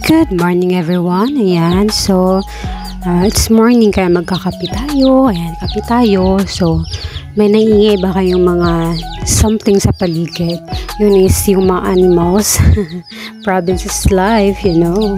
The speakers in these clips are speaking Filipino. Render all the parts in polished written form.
Good morning everyone. Ayan, so it's morning kaya magkakape tayo. Ayan, kape tayo. So may naiingay ba kayong mga something sa paligid? Yun is yung mga animals. Province is life, you know.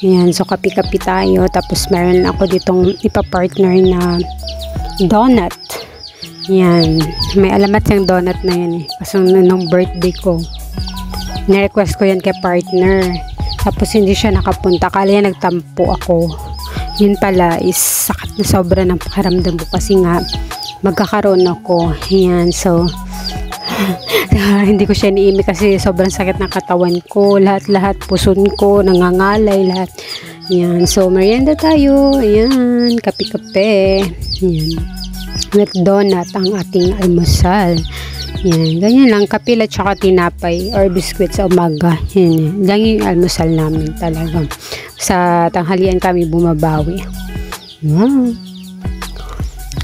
Ayan, so kape-kape tayo. Tapos meron ako ditong ipa-partner na donut. Ayan, may alamat yung donut na yan eh. Kasi nung birthday ko, na-request ko yan kay partner. Tapos hindi siya nakapunta. Kala niya nagtampo ako. Yun pala is sakit na sobra ng pakiramdam ko kasi nga magkakaroon ako. Ayan, so hindi ko siya niimi kasi sobrang sakit ng katawan ko. Lahat-lahat, puson ko, nangangalay, lahat. Ayan, so merienda tayo. Ayan, kape-kape. Ayan, with donut ang ating almusal. Yan, ganyan lang, kape at saka tinapay or biscuit sa umaga. Yan, lang yung almusal namin talaga. Sa tanghalian kami bumabawi. Wow.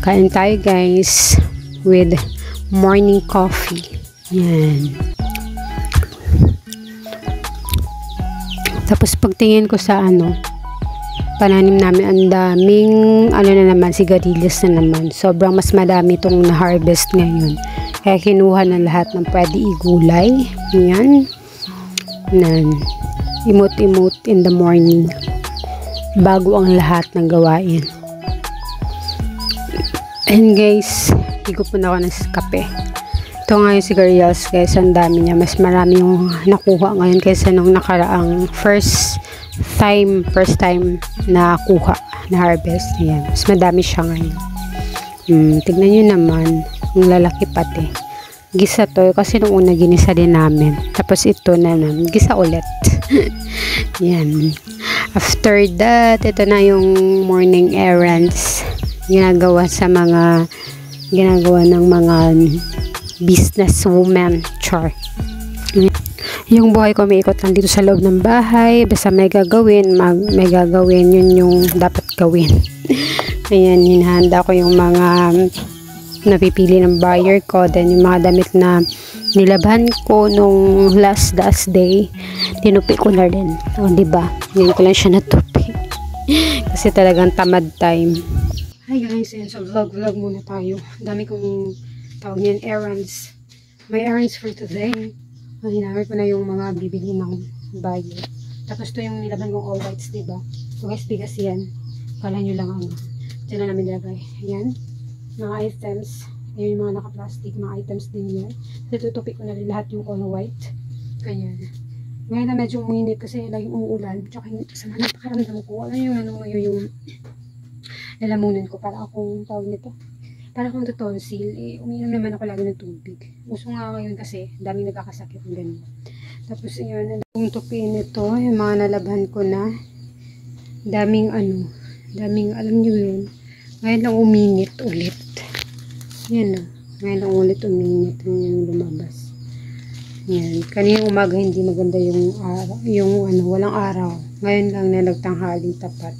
Kain tayo guys with morning coffee. Yan. Tapos pagtingin ko sa pananim namin, ang daming na naman, sigarilyas na naman. Sobrang mas madami itong na-harvest ngayon. Kaya kinuha na lahat ng pwede igulay. Yan. Imot-imot in the morning. Bago ang lahat ng gawain. And guys, higop po na ako ng kape. Ito nga yung sigarilyas guys, ang dami niya. Mas marami yung nakuha ngayon kaysa nung nakaraang first time na kuha, na harvest. Yan. Mas madami siya ngayon. Tignan nyo naman. Ang lalaki pati. Gisa to kasi nung una ginisa din namin. Tapos ito na naman. Gisa ulit. Yan. After that, ito na yung morning errands. Ginagawa ng mga businesswoman. Char. Yung buhay ko may ikot lang dito sa loob ng bahay. Basta may gagawin. Yun yung dapat gawin. Ayan, hinahanda ko yung mga napipili ng buyer ko, then yung mga damit na nilabhan ko nung last day, tinupi ko na rin. O, diba? Ngayon ko lang siya natupi. Kasi talagang tamad time. Hi guys, and so vlog muna tayo. Dami kong tawag niyan, errands. May errands for today. Hinamit ko na yung mga bibili ng buyer. Tapos to yung nilabhan kong all whites, diba? So guys, bigas yan. Kala nyo lang dyan na namin nilagay. Ayan. Mga items. Ayun yung mga naka-plastic. Mga items din yan. Tututupi ko na rin lahat yung all white. Ganyan. Ngayon na medyo uminit kasi laging umuulan. Tsaka sa mga napakaramdam ko. Ano yung lalamunan ko. Para akong tawag nito. Para akong tonsil. Uminom naman ako lagi ng tubig. Uso nga ngayon kasi daming nagkakasakit ng ganyan. Tapos yun. Yung tupiin nito. Yung mga nalabhan ko na. Daming alam nyo yun. Ngayon lang uminit ulit. Yan na. Ngayon lang ulit uminit. Yung lumabas. Yan. Kanina umaga hindi maganda yung araw. Walang araw. Ngayon lang na nagtanghaling tapat.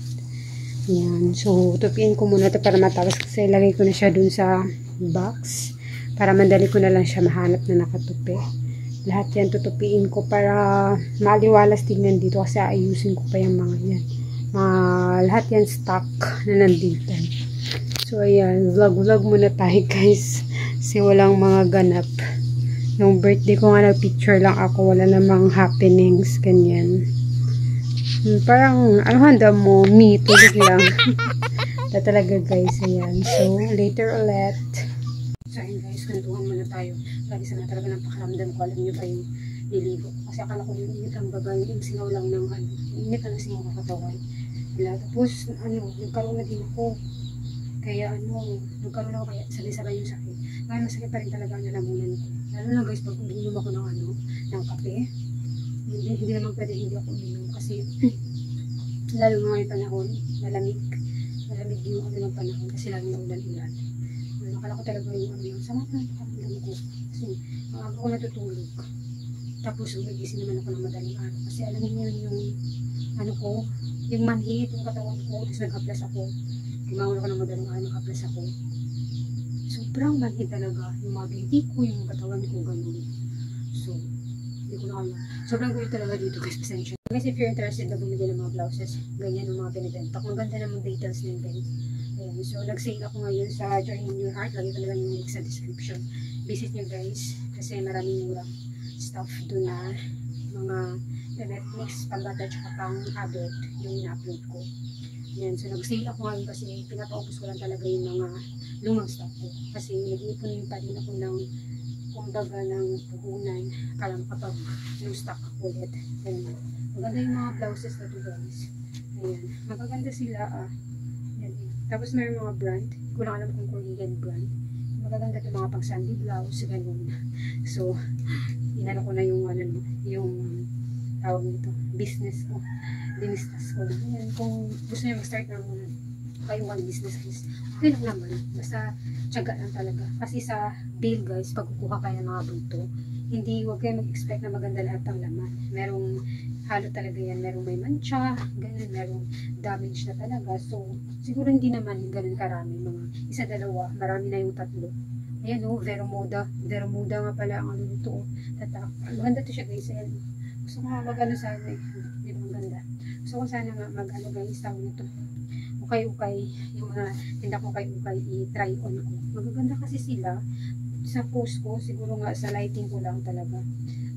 Yan. So, tupiin ko muna ito para matapos kasi lagay ko na siya dun sa box. Para mandali ko na lang siya mahanap na nakatupi. Lahat yan tutupiin ko para maliwalas tignan dito kasi ayusin ko pa yung mga yan. Lahat yan stock na nandito. So ayan, vlog muna tayo guys kasi walang mga ganap. Nung birthday ko nga nag-picture lang ako, wala namang happenings, ganyan. Parang handa mo, tulog lang. Talaga guys, ayan. So later ulit. So ayan guys, kantuhan muna tayo. Lagi sana talaga ng pakaramdam ko, alam nyo ba yung niligo kasi akala ko yung init ang bagay, yung singaw lang ng init ang singaw ng katawan. Tapos nagkaroon na din ako. Kaya nagkaroon ako kaya sabay-sabay yung sakit. Ngayon masakit pa rin talaga ang lalamunan ko. Lalo na guys, pag uminom ako ng kape, hindi naman pwede hindi ako uminom kasi lalo nga yung panahon, malamig yung ng panahon kasi lalo na ulan-ulan. Nakala ko talaga yung sama na nakaramdam ko kasi maaga ko natutulog. Tapos nagising naman ako ng madaling araw kasi alam niyo yung yung manhid, yung katawan ko, tapos nag-haplas ako. Kumangon ako ng madaling araw, nag-haplas ako. Sobrang manhid talaga. Yung mga binti ko, yung katawan ko, ganun. So, hindi ko na kaya. Sobrang gulo talaga dito guys, pasensya. Guys, if you're interested na bumili ng mga blouses, ganyan yung mga binibenta. Kung ganda ng mga details na yun, guys. Ayan. So, nag-sale ako ngayon sa Joy in Your Heart. Lagi talaga yung link sa description. Visit nyo, guys. Kasi maraming murang stuff doon na mga Netflix, pambata, tsaka pang adult yung ina-upload ko. Ayan. So, nag-sale ako ngayon kasi pinapaubos ko lang talaga yung mga lumang stuff ko. Kasi nag-iipon pa din ako ng kumbaga ng puhunan para kapag new stock ako ulit. Ayan. Maganda yung mga blouses na to, guys. Ayan. Magaganda sila, Ayan. Tapos mayroon mga brand. Hindi ko lang alam kung Korean brand. Magaganda itong mga pang Sunday blouse, ganun. So, inano ko na yung, yung tawag nito, business ko. Dinistas ko na. Ayan. Kung gusto niyo mag-start ng kayong business, guys, okay lang naman. Basta, tiyaga lang talaga. Kasi sa bill, guys, pag kukuha kayo ng mga bulto, huwag kayo mag-expect na maganda lahat ng laman. Merong halo talaga yan. Merong may mancha, ganun, merong damage na talaga. So, siguro hindi naman ganun karami. Mga isa, dalawa, marami na yung tatlo. Ayan o, Veromoda. Veromoda nga pala ang ano nito. Tatak. Maganda to siya, guys. Ayan. Gusto ko nga mag-ano sana eh. Di ba maganda? Gusto ko sana nga mag-ano, guys, tawag nito. Ukay-ukay. Yung mga tinda ko ukay-ukay, i-try on ko. Magaganda kasi sila. Sa post ko, siguro nga sa lighting ko lang talaga.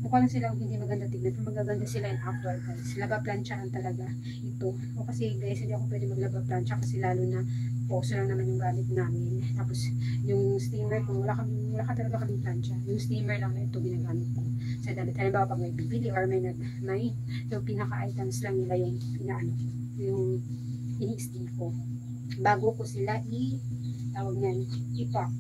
Mukha lang sila hindi maganda tignan. Pero magaganda sila in actual, guys. Laba-planchahan talaga ito. O kasi, guys, hindi ako pwede maglaba-plancha kasi lalo na poso lang naman yung gamit namin. Tapos, yung steamer ko, wala ka talaga kaming plancha. Yung steamer lang na ito ginagamit ko. Sa damit, halimbawa pag may bibili or may yung pinaka-items lang nila yung pinaano, yung ini-steam ko. Bago ko sila tawag niyan, i-pack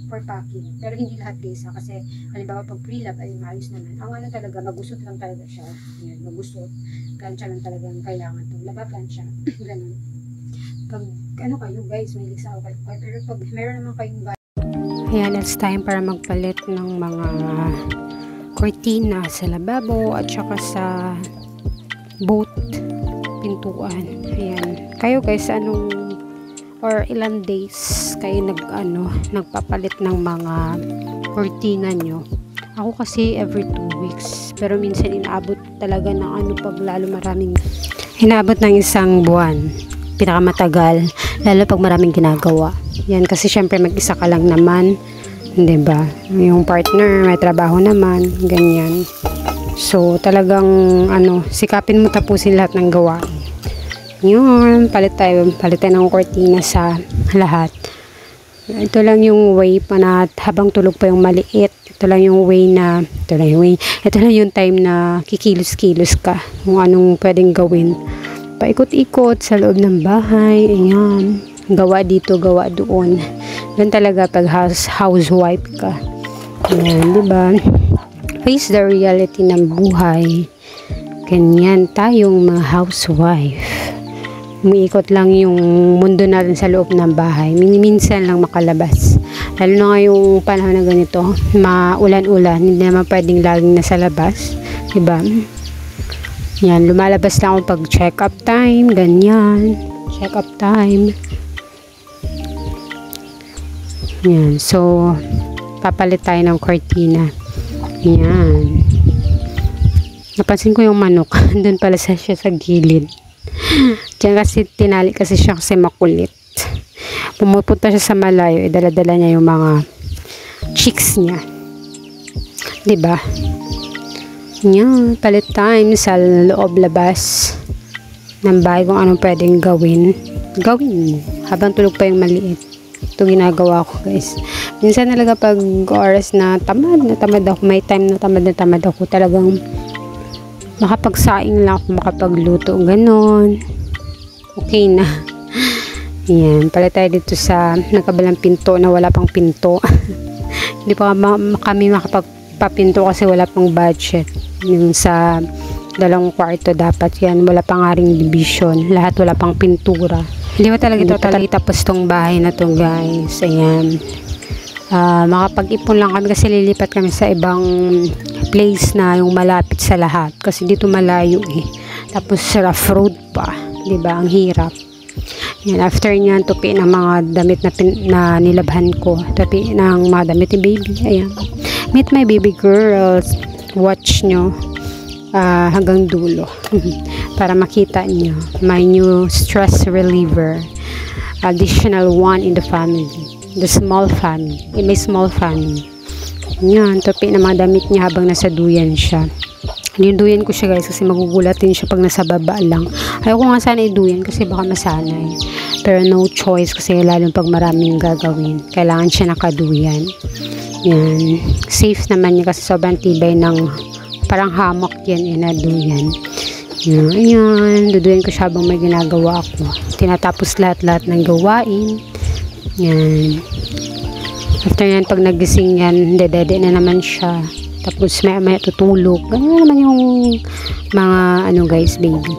for packing. Pero hindi lahat, guys, kasi halimbawa pag pre-lab ay maayos naman. Ang ano talaga, magusot lang talaga siya. Yan, magusot. Plancha lang talaga ang kailangan to. Laba plancha. Ganun. Pag ano kayo, guys, may lisa ako kayo. Pero pag meron naman kayong ayan, it's time para magpalit ng mga cortina sa lababo at saka sa boat pintuan. Ayan. Kayo, guys, anong or ilang days kayo nagpapalit ng mga cortina nyo? Ako kasi every 2 weeks. Pero minsan inaabot talaga ng pag lalo maraming inaabot ng 1 buwan. Pinakamatagal. Lalo pag maraming ginagawa. Yan kasi syempre mag-isa ka lang naman. 'Di ba? Yung partner may trabaho naman, ganyan. So talagang sikapin mo tapusin lahat ng gawain. Yun, palit tayo ng cortina sa lahat. Ito lang yung way pa na habang tulog pa yung maliit. Ito lang yung time na kikilos-kilos ka. Kung anong pwedeng gawin. Paikot-ikot sa loob ng bahay. Ayan. Gawa dito, gawa doon. Doon talaga pag housewife ka. Ayan, diba? Face the reality ng buhay. Ganyan tayong mga housewife. Umiikot lang yung mundo natin sa loob ng bahay. Minsan lang makalabas. Lalo na ngayong panahon na ganito, maulan-ulan, hindi naman pwedeng laging nasa labas. Diba? Yan, lumalabas lang ako pag check-up time, ganyan. Check-up time. Yan, so, papalit tayo ng cortina. Yan. Napansin ko yung manok. Doon pala siya sa gilid. Diyan kasi tinali kasi siya kasi makulit. Pumupunta siya sa malayo, dala-dala niya yung mga chicks niya. Diba? Yan, palit time sa loob labas ng bahay kung anong pwedeng gawin mo habang tulog pa yung maliit. Ito ginagawa ko, guys. Minsan talaga pag oras na tamad ako, may time na tamad ako, talagang makapagsaing lang ako, makapagluto, ganon. Okay na. Yan, pala tayo dito sa nakabalang pinto na wala pang pinto. Hindi pa kami makapagpapinto kasi wala pang budget. Yung sa 2 kwarto dapat yan, wala pang aring division, lahat wala pang pintura. Hindi pa talaga tapos tong bahay na to, guys. Ayan. Makapag-ipon lang kami kasi lilipat kami sa ibang place na yung malapit sa lahat kasi dito malayo eh. Tapos rough road pa, 'di ba? Ang hirap. Yan, after niyan tupi ng mga damit na nilabhan ko. Tupi ng mga damit ni baby. Ayan. Meet my baby girls. Watch nyo. hanggang dulo. Para makita nyo, my new stress reliever. Additional one in the family. The small family. May small family. Yan, tupi na mga damit niya habang nasa duyan siya. Niduyan ko siya guys kasi magugulatin siya pag nasa baba lang. Ayoko nga sana iduyan kasi baka masanay. Pero no choice kasi lalo pag maraming gagawin. Kailangan siya nakaduyan. Yan. Safe naman niya kasi sobrang tibay ng parang hammock yan na duyan. Yan. Yan. Duduyan ko siya habang may ginagawa ako. Tinatapos lahat-lahat ng gawain. Yan. After yan, pag nagising yan, dede na naman siya. Tapos may tutulog. Ganyan naman yung mga guys, baby.